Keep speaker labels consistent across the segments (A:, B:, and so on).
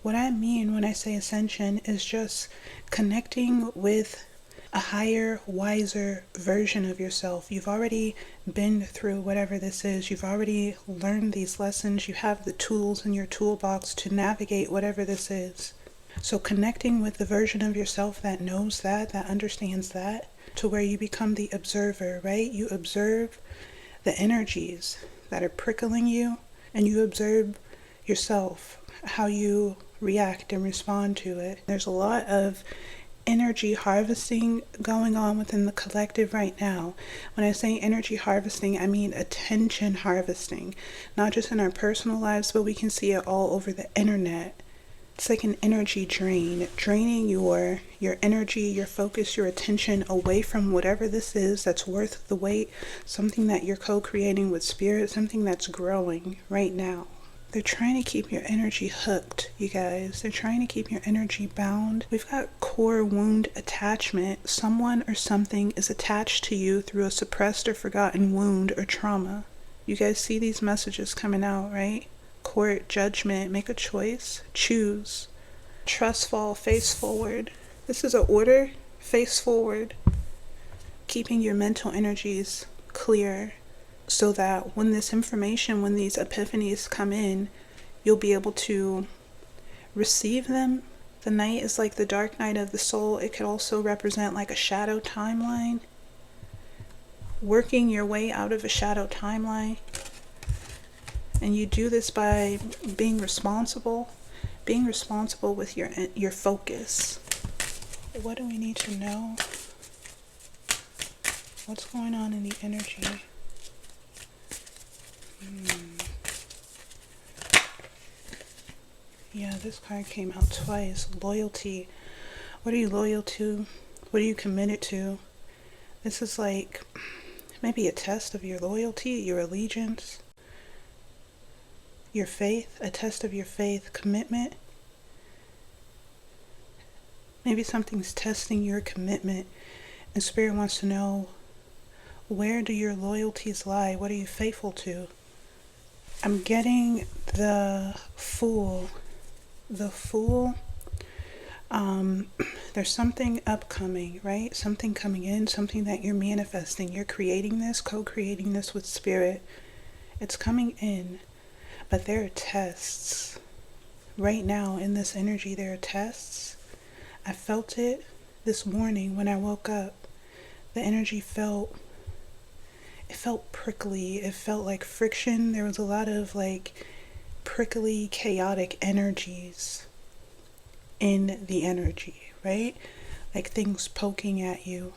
A: What I mean when I say ascension is just connecting with a higher, wiser version of yourself. You've already been through whatever this is. You've already learned these lessons. You have the tools in your toolbox to navigate whatever this is. So connecting with the version of yourself that knows that understands that, to where you become the observer, right? You observe the energies that are prickling you, and you observe yourself, how you react and respond to it. There's a lot of energy harvesting going on within the collective right now. When I say energy harvesting, I mean attention harvesting, not just in our personal lives, but we can see it all over the internet. It's like an energy drain, draining your energy, your focus, your attention away from whatever this is that's worth the wait, something that you're co-creating with spirit, something that's growing right now. They're trying to keep your energy hooked, you guys. They're trying to keep your energy bound. We've got core wound attachment. Someone or something is attached to you through a suppressed or forgotten wound or trauma. You guys see these messages coming out, right? Court, judgment, make a choice, choose. Trust fall, face forward. This is an order, face forward. Keeping your mental energies clear, so that when this information, when these epiphanies come in, you'll be able to receive them. The night is like the dark night of the soul. It could also represent like a shadow timeline. Working your way out of a shadow timeline. And you do this by being responsible with your focus. What do we need to know? What's going on in the energy? Yeah, this card came out twice. Loyalty. What are you loyal to? What are you committed to? This is like maybe a test of your loyalty, your allegiance, your faith, a test of your faith, commitment. Maybe something's testing your commitment, and Spirit wants to know, where do your loyalties lie? What are you faithful to? I'm getting the Fool. The Fool. There's something upcoming, right? Something coming in, something that you're manifesting. You're creating this, co-creating this with Spirit. It's coming in, but there are tests. Right now in this energy, there are tests. I felt it this morning when I woke up. The energy felt prickly. It felt like friction. There was a lot of like prickly, chaotic energies in the energy, right? Like things poking at you.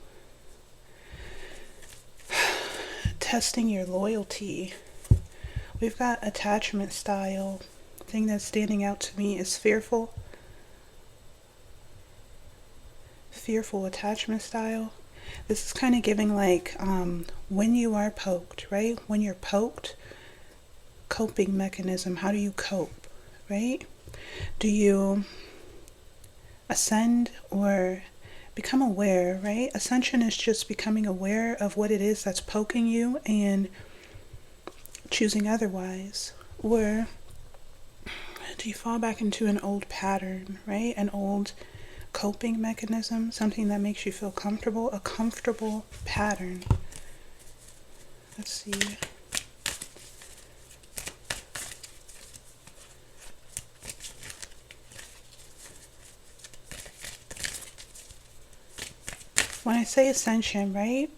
A: Testing your loyalty. We've got attachment style. The thing that's standing out to me is fearful. Fearful attachment style. This is kind of giving like when you are poked, right? When you're poked, coping mechanism. How do you cope, right? Do you ascend or become aware, right? Ascension is just becoming aware of what it is that's poking you and choosing otherwise. Or do you fall back into an old pattern, right? An old coping mechanism, something that makes you feel comfortable, a comfortable pattern. Let's see. When I say ascension, right?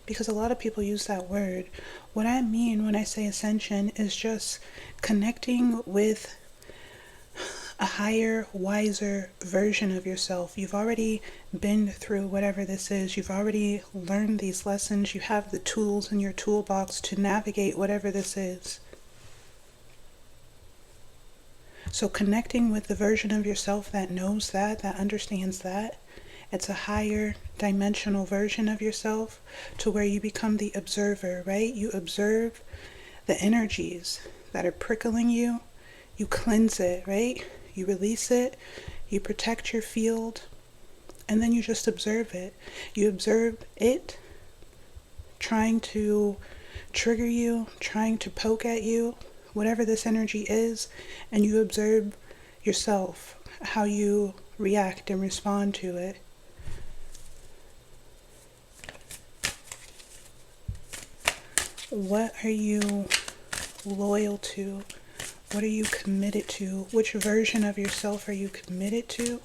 A: Because a lot of people use that word. What I mean when I say ascension is just connecting with a higher, wiser version of yourself. You've already been through whatever this is. You've already learned these lessons. You have the tools in your toolbox to navigate whatever this is. So connecting with the version of yourself that knows that understands that. It's a higher dimensional version of yourself, to where you become the observer, right? You observe the energies that are prickling you. You cleanse it, right? You release it. You protect your field. And then you just observe it. You observe it trying to trigger you, trying to poke at you, whatever this energy is, and you observe yourself, how you react and respond to it. What are you loyal to? What are you committed to? Which version of yourself are you committed to?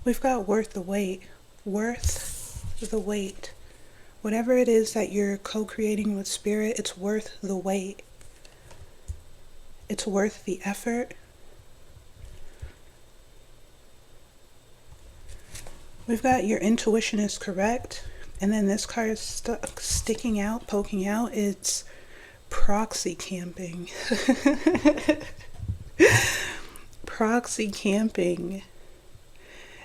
A: We've got worth the wait. Worth the wait. Whatever it is that you're co-creating with spirit, it's worth the wait. It's worth the effort. We've got your intuition is correct. And then this card is sticking out, poking out. It's proxy camping. Proxy camping.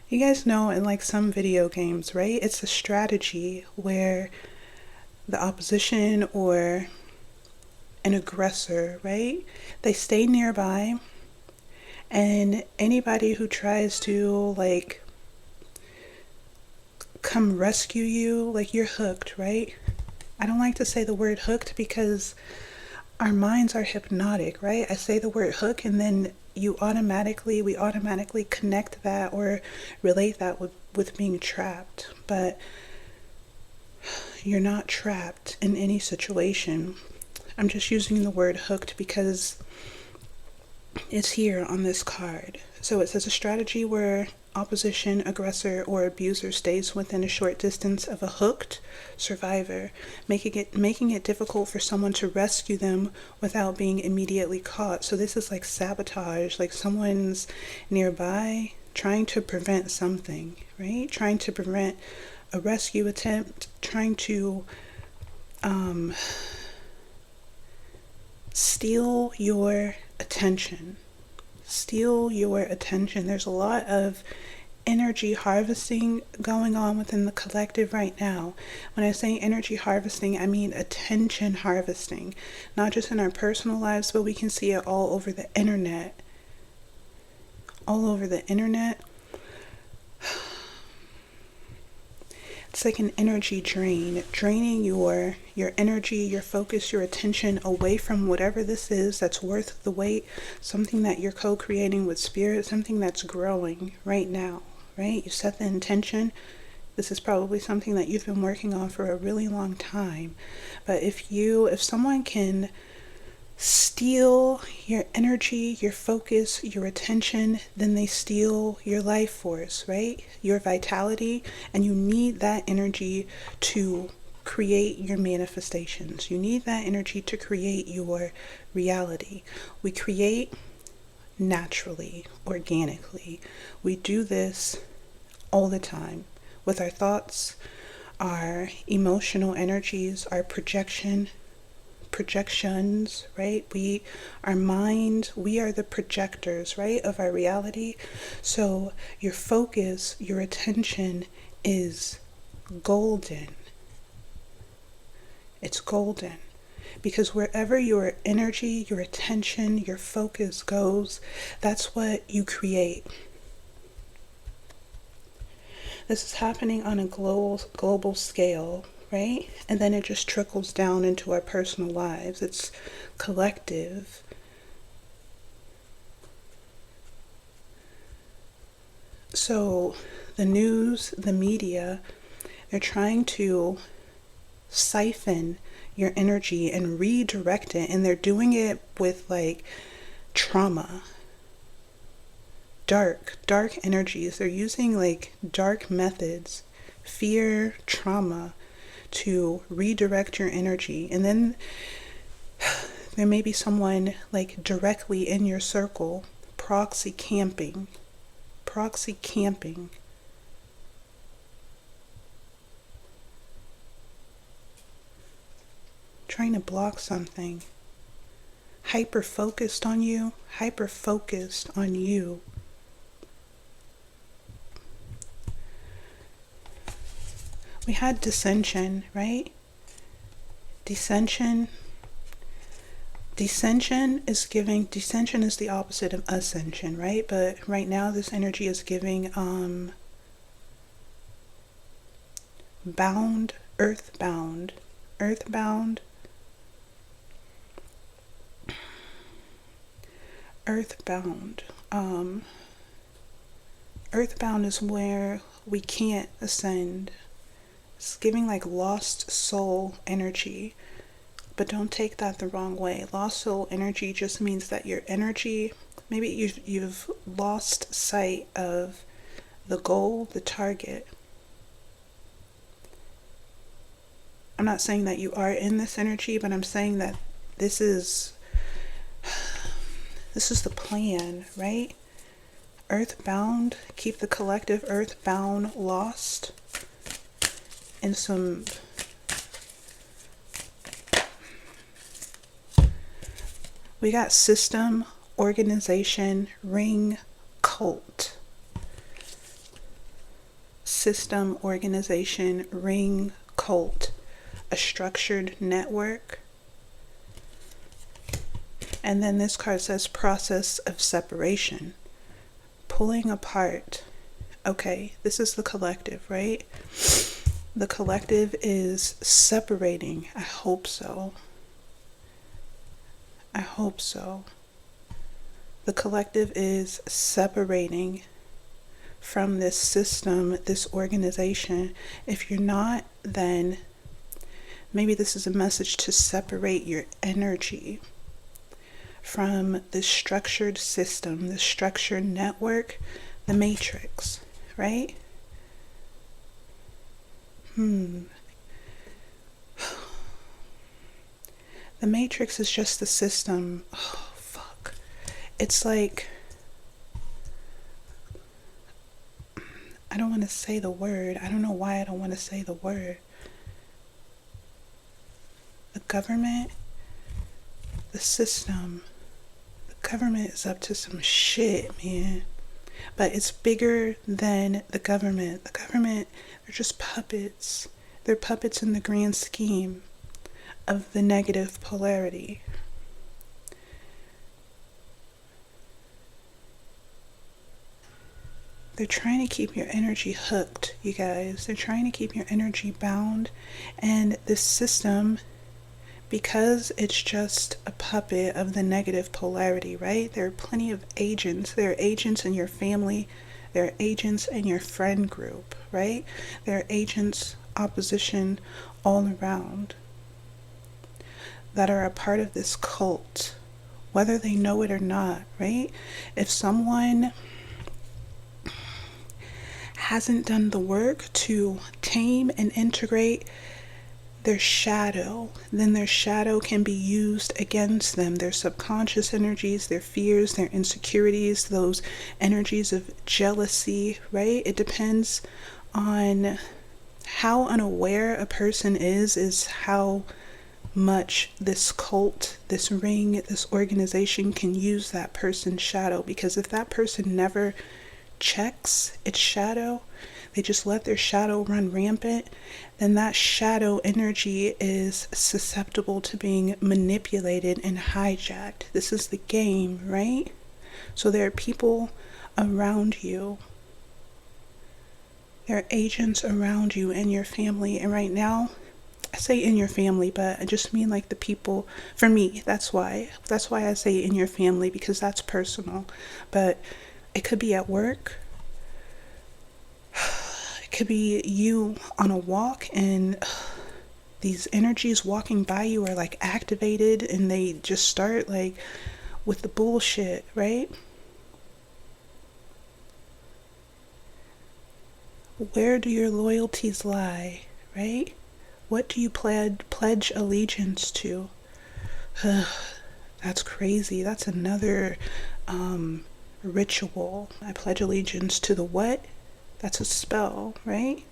A: You guys know in like some video games, right? It's a strategy where the opposition or an aggressor, right? They stay nearby, and anybody who tries to like come rescue you, like you're hooked, right? I don't like to say the word hooked because our minds are hypnotic, right? I say the word hook and then we automatically connect that or relate that with being trapped. But you're not trapped in any situation. I'm just using the word hooked because it's here on this card. So it says a strategy where opposition, aggressor, or abuser stays within a short distance of a hooked survivor, making it difficult for someone to rescue them without being immediately caught. So this is like sabotage, like someone's nearby trying to prevent something, right? Trying to prevent a rescue attempt, trying to steal your attention. Steal your attention. There's a lot of energy harvesting going on within the collective right now. When I say energy harvesting, I mean attention harvesting, not just in our personal lives, but we can see it all over the internet. All over the internet. It's like an energy drain, draining your energy, your focus, your attention away from whatever this is that's worth the wait, something that you're co-creating with spirit, something that's growing right now, right? You set the intention. This is probably something that you've been working on for a really long time. But if someone can steal your energy, your focus, your attention, then they steal your life force, right? Your vitality, and you need that energy to create your manifestations. You need that energy to create your reality. We create naturally, organically. We do this all the time with our thoughts, our emotional energies, our projections, right? Our mind, we are the projectors, right, of our reality. So your focus, your attention is golden. It's golden. Because wherever your energy, your attention, your focus goes, that's what you create. This is happening on a global scale, right? And then it just trickles down into our personal lives. It's collective. So the news, the media, they're trying to siphon your energy and redirect it, and they're doing it with like trauma, dark energies. They're using like dark methods, fear, trauma, to redirect your energy. And then there may be someone like directly in your circle proxy camping, trying to block something, hyper focused on you. We had dissension, right? Dissension is the opposite of ascension, right? But right now this energy is giving bound, earthbound, earthbound, earthbound. Earthbound is where we can't ascend. It's giving like lost soul energy. But don't take that the wrong way. Lost soul energy just means that your energy, maybe you've lost sight of the goal, the target. I'm not saying that you are in this energy, but I'm saying that this is the plan, right? Earthbound, keep the collective earthbound lost in some we got system, organization, ring, cult. System, organization, ring, cult. A structured network. And then this card says process of separation. Pulling apart. Okay, this is the collective, right? The collective is separating. I hope so. I hope so. The collective is separating from this system, this organization. If you're not, then maybe this is a message to separate your energy from this structured system, this structured network, the matrix, right? The matrix is just the system. Oh, fuck. It's like, I don't want to say the word. I don't know why I don't want to say the word. The government, the system, the government is up to some shit, man. But it's bigger than the government. The government, they're just puppets. They're puppets in the grand scheme of the negative polarity. They're trying to keep your energy hooked, you guys. They're trying to keep your energy bound. And this system, because it's just a puppet of the negative polarity, right? There are plenty of agents. There are agents in your family. There are agents in your friend group, right? There are agents, opposition all around that are a part of this cult, whether they know it or not, right? If someone hasn't done the work to tame and integrate their shadow, then their shadow can be used against them. Their subconscious energies, their fears, their insecurities, those energies of jealousy, right? It depends on how unaware a person is how much this cult, this ring, this organization can use that person's shadow. Because if that person never checks its shadow, they just let their shadow run rampant, then that shadow energy is susceptible to being manipulated and hijacked. This is the game, right? So there are people around you. There are agents around you and your family. And right now, I say in your family, but I just mean like the people, for me, that's why I say in your family, because that's personal. But it could be at work. It could be you on a walk and these energies walking by you are like activated and they just start like with the bullshit, right? Where do your loyalties lie, right? What do you pledge allegiance to? That's crazy. That's another ritual. I pledge allegiance to the what? That's a spell, right?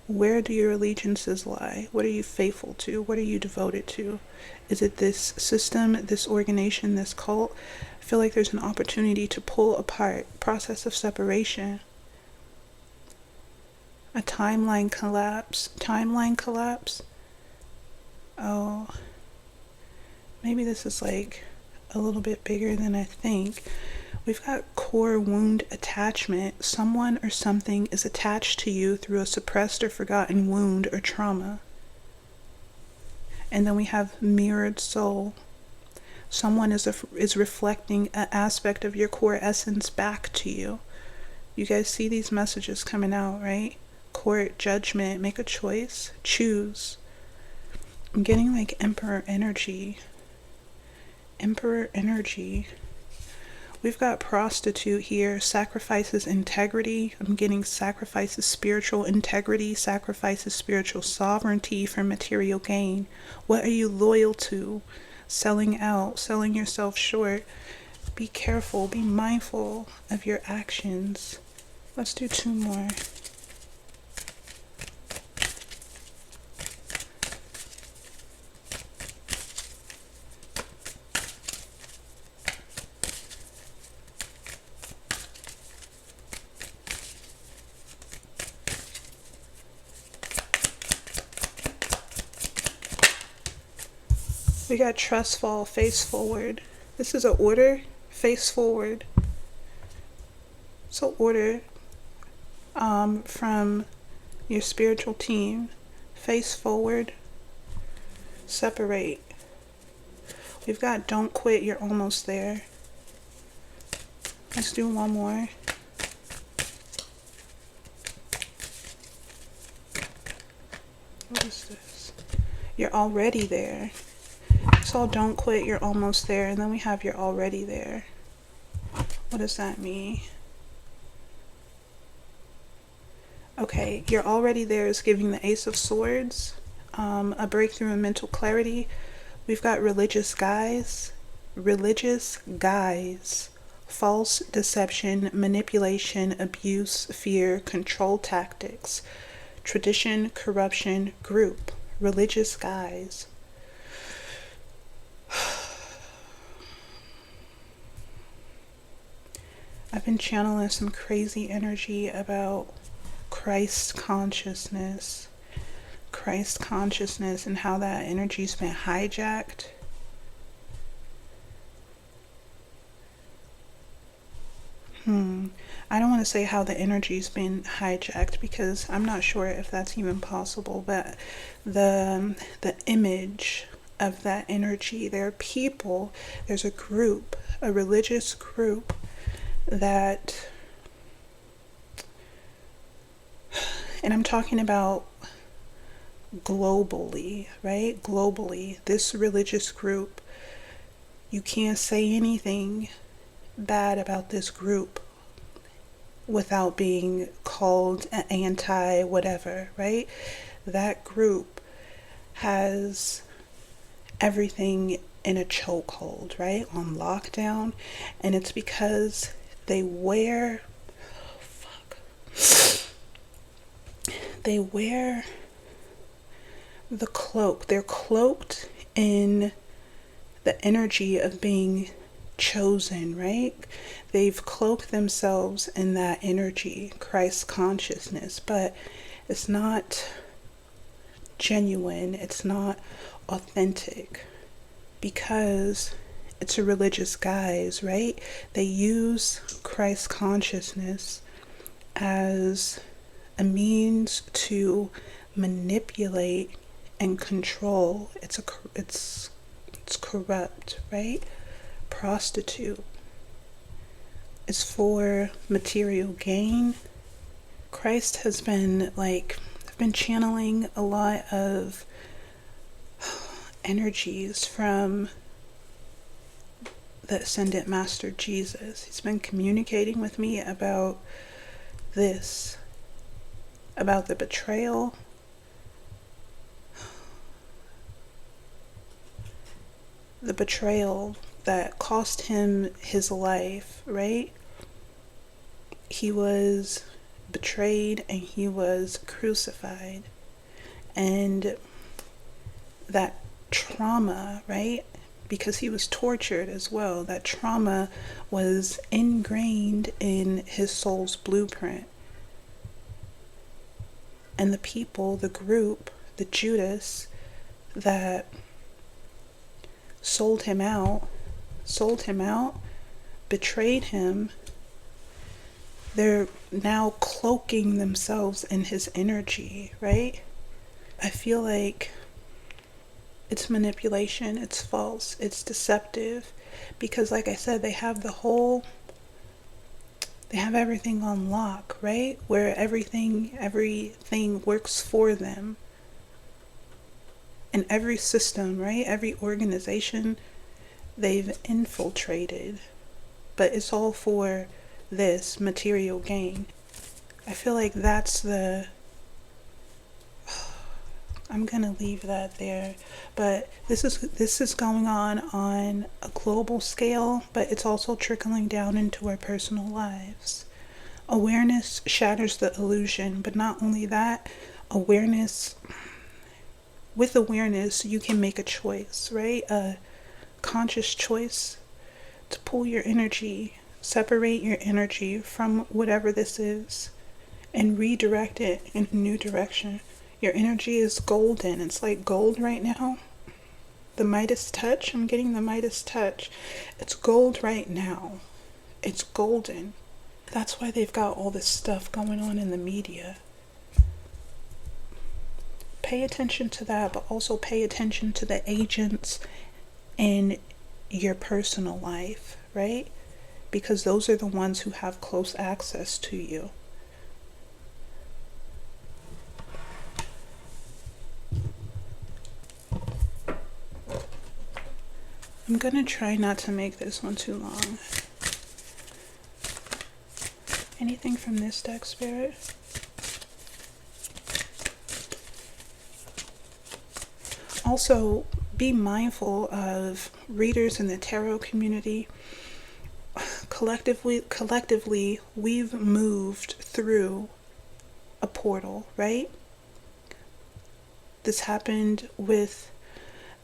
A: Where do your allegiances lie? What are you faithful to? What are you devoted to? Is it this system, this organization, this cult? I feel like there's an opportunity to pull apart, process of separation. A timeline collapse. Timeline collapse? Oh, maybe this is like a little bit bigger than I think. We've got core wound attachment. Someone or something is attached to you through a suppressed or forgotten wound or trauma. And then we have mirrored soul. Someone is reflecting an aspect of your core essence back to you. You guys see these messages coming out, right? Court, judgment, make a choice, choose. I'm getting like Emperor energy. Emperor energy. We've got prostitute here, sacrifices integrity. I'm getting sacrifices spiritual integrity, sacrifices spiritual sovereignty for material gain. What are you loyal to? Selling out, selling yourself short. Be careful, be mindful of your actions. Let's do 2 more. We got trust fall, face forward. This is an order, face forward. So order from your spiritual team. Face forward, separate. We've got don't quit, you're almost there. Let's do 1 more. What is this? You're already there. So don't quit, you're almost there. And then we have you're already there. What does that mean? Okay, you're already there is giving the Ace of Swords, a breakthrough in mental clarity. We've got religious guise, false deception, manipulation, abuse, fear, control tactics, tradition, corruption, group, religious guise. I've been channeling some crazy energy about Christ consciousness, and how that energy's been hijacked. I don't want to say how the energy's been hijacked because I'm not sure if that's even possible, but the image of that energy, there are people, there's a group, a religious group that, and I'm talking about globally, right? Globally, this religious group, you can't say anything bad about this group without being called an anti whatever, right? That group has everything in a chokehold, right? On lockdown. And it's because they wear the cloak. They're cloaked in the energy of being chosen, right? They've cloaked themselves in that energy, Christ consciousness, but it's not genuine, it's not authentic because it's a religious guise, right? They use Christ consciousness as a means to manipulate and control. It's corrupt, right? Prostitute is for material gain. Christ has been I've been channeling a lot of energies from the Ascended Master Jesus. He's been communicating with me about this, about the betrayal, that cost him his life, right? He was betrayed and he was crucified. And that trauma, right? Because he was tortured as well. That trauma was ingrained in his soul's blueprint. And the people, the group, the Judas that sold him out betrayed him, they're now cloaking themselves in his energy, right? I feel like it's manipulation, it's false, it's deceptive, because like I said, they have everything on lock, right? Where everything works for them. And every system, right? Every organization they've infiltrated. But it's all for this material gain. I feel like that's I'm gonna leave that there. But this is going on a global scale, but it's also trickling down into our personal lives. Awareness shatters the illusion, but not only that, with awareness you can make a choice, right? A conscious choice to pull your energy, separate your energy from whatever this is, and redirect it in a new direction. Your energy is golden. It's like gold right now. The Midas touch. I'm getting the Midas touch. It's gold right now. It's golden. That's why they've got all this stuff going on in the media. Pay attention to that, but also pay attention to the agents in your personal life, right? Because those are the ones who have close access to you. I'm gonna try not to make this one too long. Anything from this deck, Spirit? Also, be mindful of readers in the tarot community. Collectively, we've moved through a portal, right? This happened with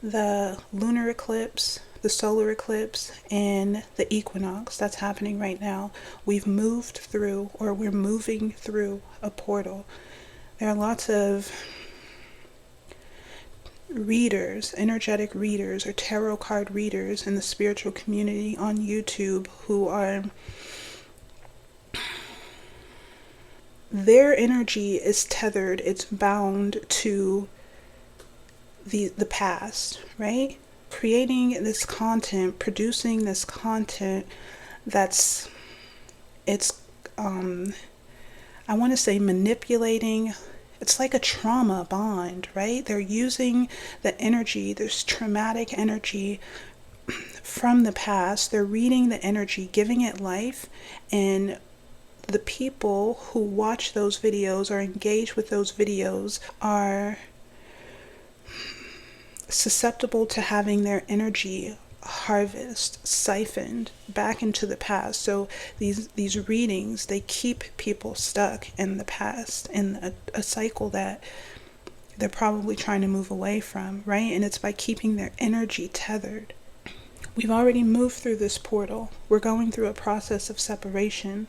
A: the lunar eclipse, the solar eclipse, and the equinox that's happening right now. We've moved through, or we're moving through a portal. There are lots of readers, energetic readers, or tarot card readers in the spiritual community on YouTube who are, their energy is tethered, it's bound to the past, right? Creating this content, producing this content that's, it's I want to say manipulating. It's like a trauma bond, right? They're using the energy, this traumatic energy from the past. They're reading the energy, giving it life, and the people who watch those videos or engage with those videos are susceptible to having their energy siphoned back into the past. So these readings, they keep people stuck in the past, in a cycle that they're probably trying to move away from, right? And it's by keeping their energy tethered. We've already moved through this portal. We're going through a process of separation.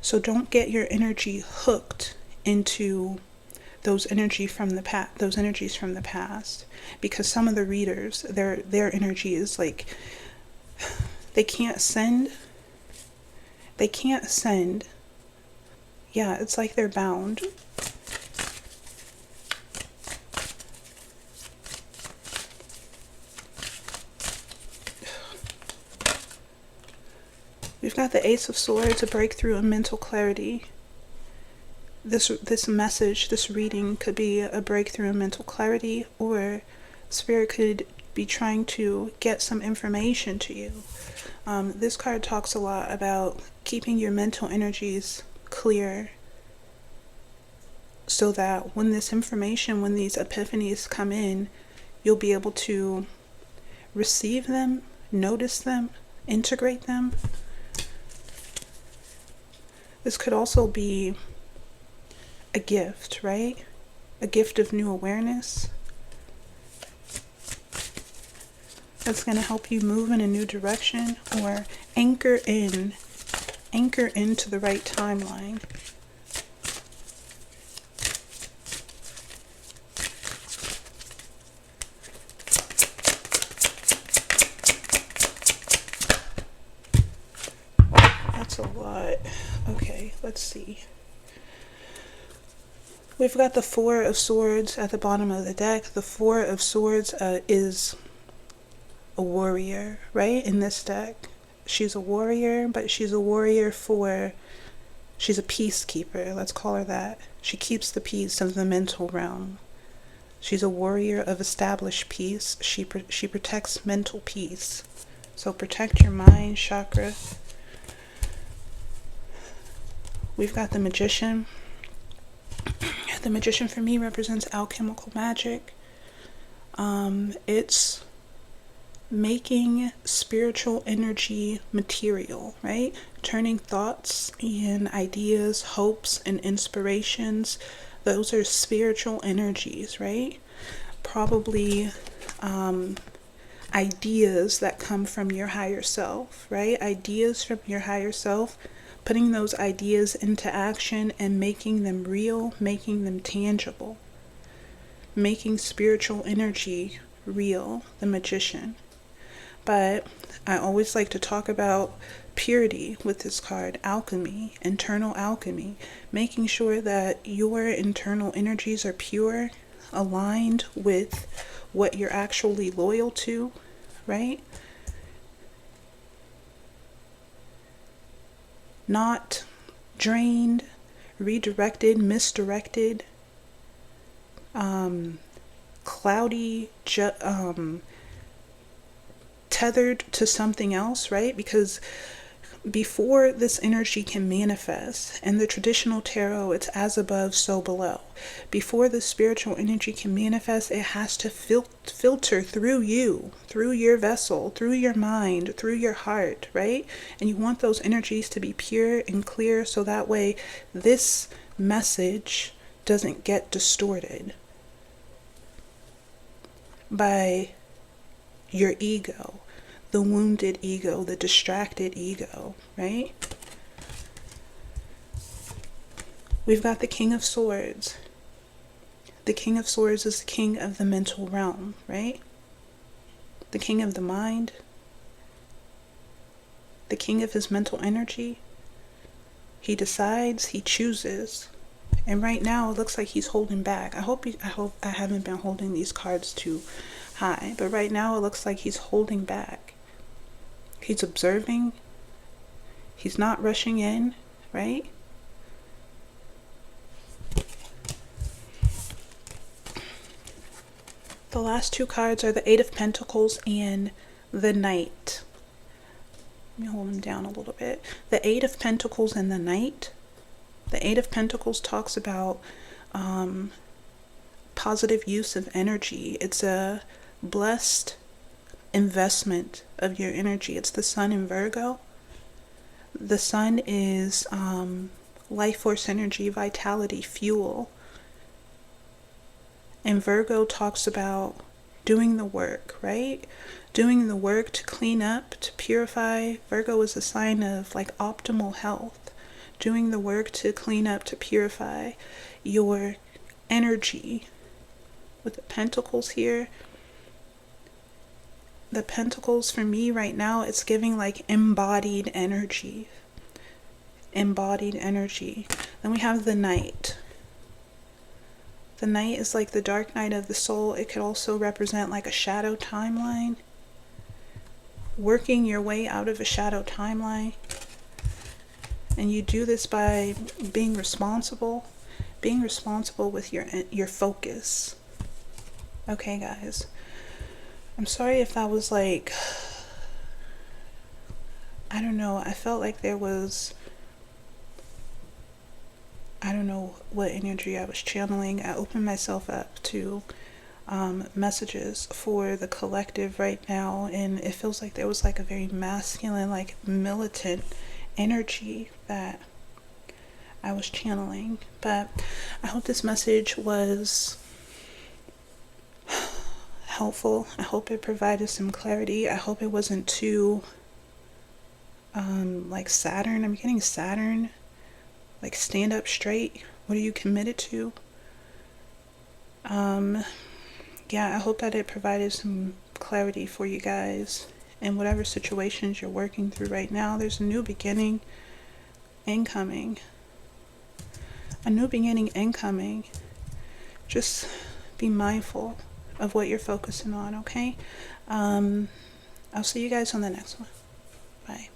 A: So don't get your energy hooked into those energies from the past, because some of the readers, their energy is like, they can't send. Yeah, it's like they're bound. We've got the Ace of Swords, a breakthrough in mental clarity. This message, this reading could be a breakthrough in mental clarity, or Spirit could be trying to get some information to you. This card talks a lot about keeping your mental energies clear, so that when this information, when these epiphanies come in, you'll be able to receive them, notice them, integrate them. This could also be a gift, right? A gift of new awareness that's going to help you move in a new direction, or anchor into the right timeline. let's see. We've got the Four of Swords at the bottom of the deck. The Four of Swords is a warrior, right? In this deck, she's a warrior, but she's a warrior she's a peacekeeper. Let's call her that. She keeps the peace of the mental realm. She's a warrior of established peace. She protects mental peace. So protect your mind chakra. We've got the Magician. The Magician for me represents alchemical magic. It's making spiritual energy material, right? Turning thoughts and ideas, hopes and inspirations. Those are spiritual energies, right? Probably ideas that come from your higher self, right? Ideas from your higher self, putting those ideas into action and making them real, making them tangible, making spiritual energy real, the Magician. But I always like to talk about purity with this card, alchemy, internal alchemy, making sure that your internal energies are pure, aligned with what you're actually loyal to, right? Not drained, redirected, misdirected, cloudy, tethered to something else, right? Because before this energy can manifest, in the traditional tarot, it's as above, so below. Before the spiritual energy can manifest, it has to filter through you, through your vessel, through your mind, through your heart, right? And you want those energies to be pure and clear so that way this message doesn't get distorted by your ego, the wounded ego, the distracted ego, right? We've got the King of Swords. The King of Swords is the king of the mental realm, right? The king of the mind, the king of his mental energy. He decides, he chooses. And right now it looks like he's holding back. I hope I haven't been holding these cards too high, but right now it looks like he's holding back. He's observing. He's not rushing in, right? The last two cards are the Eight of Pentacles and the Knight. Let me hold them down a little bit. The Eight of Pentacles and the Knight. The Eight of Pentacles talks about positive use of energy. It's a blessed investment of your energy. It's the Sun in Virgo. The Sun is life force energy, vitality, fuel. And Virgo talks about doing the work, right? Doing the work to clean up, to purify. Virgo is a sign of like optimal health. Doing the work to clean up, to purify your energy. With the Pentacles here, the Pentacles for me right now, it's giving like embodied energy. Embodied energy. Then we have the Knight. The Knight is like the dark night of the soul. It could also represent like a shadow timeline. Working your way out of a shadow timeline. And you do this by being responsible. Being responsible with your focus. Okay, guys. I'm sorry if that was like, I don't know. I felt like there was, I don't know what energy I was channeling. I opened myself up to messages for the collective right now, and it feels like there was like a very masculine, like militant energy that I was channeling. But I hope this message was helpful. I hope it provided some clarity. I hope it wasn't too like Saturn. I'm getting Saturn. Like, stand up straight. What are you committed to? Yeah, I hope that it provided some clarity for you guys in whatever situations you're working through right now. There's a new beginning incoming. a new beginning incoming. Just be mindful of what you're focusing on, okay? I'll see you guys on the next one. Bye.